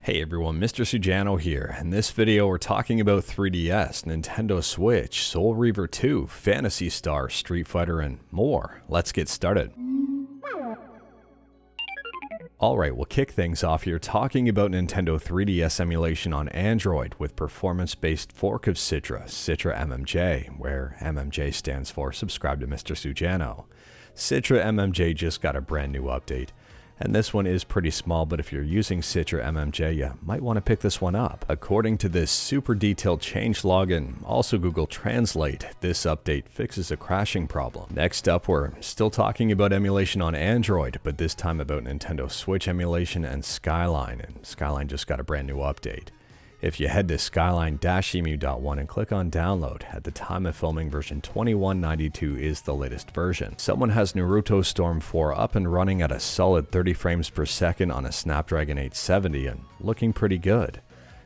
Hey everyone, Mr. Sujano here. In this video we're talking about 3DS, Nintendo Switch, Soul Reaver 2, Phantasy Star, Street Fighter, and more. Let's get started. Alright, we'll kick things off here talking about Nintendo 3DS emulation on Android with performance-based fork of Citra MMJ, where MMJ stands for Subscribe to Mr. Sujano. Citra MMJ just got a brand new update. And this one is pretty small, but if you're using Citra MMJ, you might want to pick this one up. According to this super detailed changelog and also Google Translate, this update fixes a crashing problem. Next up, we're still talking about emulation on Android, but this time about Nintendo Switch emulation and Skyline, and Skyline just got a brand new update. If you head to skyline-emu.1 and click on download, at the time of filming version 2192 is the latest version. Someone has Naruto Storm 4 up and running at a solid 30 frames per second on a Snapdragon 870 and looking pretty good.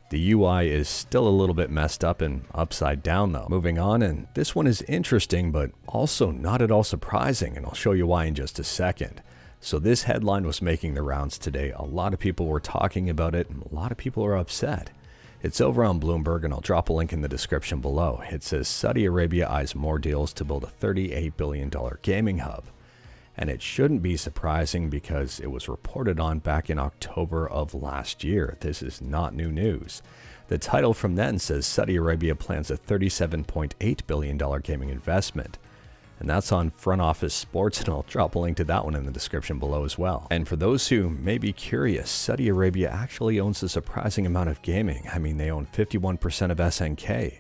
The UI is still a little bit messed up and upside down though. Moving on, and this one is interesting but also not at all surprising, and I'll show you why in just a second. So this headline was making the rounds today. A lot of people were talking about it and a lot of people are upset. It's over on Bloomberg, and I'll drop a link in the description below. It says Saudi Arabia eyes more deals to build a $38 billion gaming hub. And it shouldn't be surprising because it was reported on back in October of last year. This is not new news. The title from then says Saudi Arabia plans a $37.8 billion gaming investment. And that's on Front Office Sports, and I'll drop a link to that one in the description below as well. And for those who may be curious, Saudi Arabia actually owns a surprising amount of gaming. I mean, they own 51% of SNK.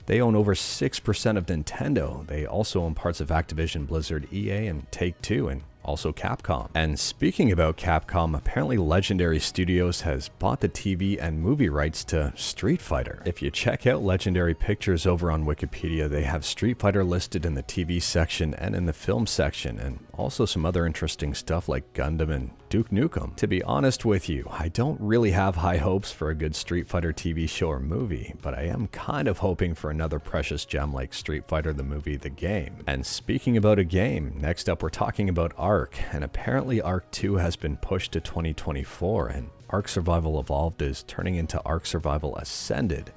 They own over 6% of Nintendo. They also own parts of Activision, Blizzard, EA, and Take-Two, and also Capcom. And speaking about Capcom, apparently Legendary Studios has bought the TV and movie rights to Street Fighter. If you check out Legendary Pictures over on Wikipedia, they have Street Fighter listed in the TV section and in the film section, and also some other interesting stuff like Gundam and Duke Nukem. To be honest with you, I don't really have high hopes for a good Street Fighter TV show or movie, but I am kind of hoping for another precious gem like Street Fighter the movie, the game. And speaking about a game, next up we're talking about Ark, and apparently Ark 2 has been pushed to 2024, and Ark Survival Evolved is turning into Ark Survival Ascended.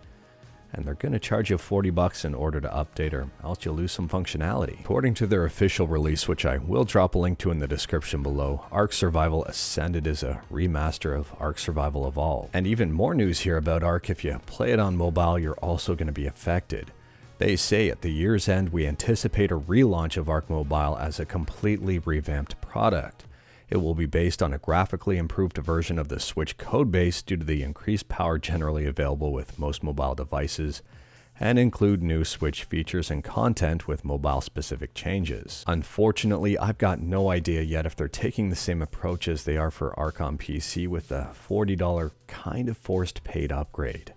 And they're going to charge you $40 in order to update, or else you'll lose some functionality. According to their official release, which I will drop a link to in the description below, Ark Survival Ascended is a remaster of Ark Survival Evolved. And even more news here about Ark: if you play it on mobile, you're also going to be affected. They say at the year's end, we anticipate a relaunch of Ark Mobile as a completely revamped product. It will be based on a graphically improved version of the Switch codebase due to the increased power generally available with most mobile devices, and include new Switch features and content with mobile-specific changes. Unfortunately, I've got no idea yet if they're taking the same approach as they are for Ark on PC with a $40 kind of forced paid upgrade.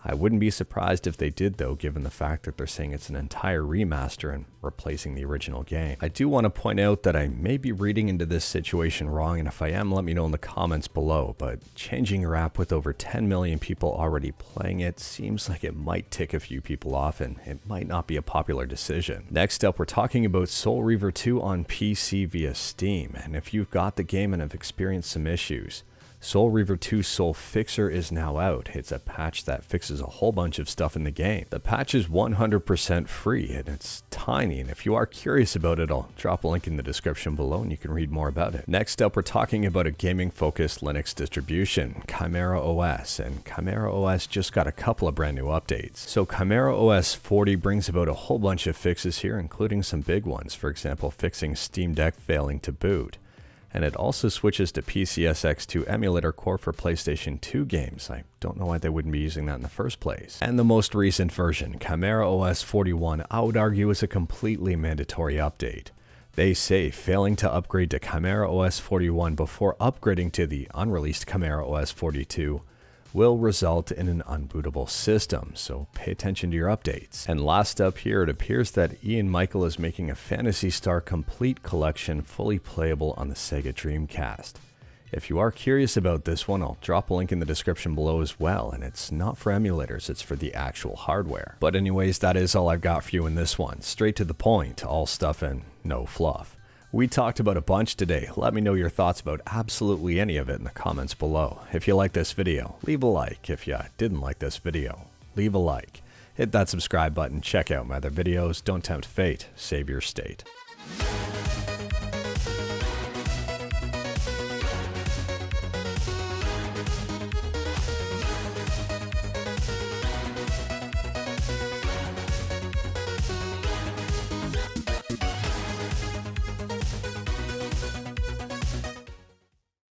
I wouldn't be surprised if they did though, given the fact that they're saying it's an entire remaster and replacing the original game. I do want to point out that I may be reading into this situation wrong, and if I am, let me know in the comments below, but changing your app with over 10 million people already playing it seems like it might tick a few people off, and it might not be a popular decision. Next up, we're talking about Soul Reaver 2 on PC via Steam, and if you've got the game and have experienced some issues, Soul Reaver 2 Soul Fixer is now out. It's a patch that fixes a whole bunch of stuff in the game. The patch is 100% free and it's tiny, and if you are curious about it, I'll drop a link in the description below and you can read more about it. Next up, we're talking about a gaming-focused Linux distribution, ChimeraOS, and ChimeraOS just got a couple of brand new updates. So ChimeraOS 40 brings about a whole bunch of fixes here, including some big ones, for example, fixing Steam Deck failing to boot. And it also switches to PCSX2 emulator core for PlayStation 2 games. I don't know why they wouldn't be using that in the first place. And the most recent version, ChimeraOS 41, I would argue is a completely mandatory update. They say failing to upgrade to ChimeraOS 41 before upgrading to the unreleased ChimeraOS 42 will result in an unbootable system, so pay attention to your updates. And last up here, it appears that Ian Michael is making a Phantasy Star Complete collection fully playable on the Sega Dreamcast. If you are curious about this one, I'll drop a link in the description below as well, and it's not for emulators, it's for the actual hardware. But anyways, that is all I've got for you in this one. Straight to the point, all stuff and no fluff. We talked about a bunch today. Let me know your thoughts about absolutely any of it in the comments below. If you like this video, leave a like. If you didn't like this video, leave a like. Hit that subscribe button, check out my other videos. Don't tempt fate, save your state.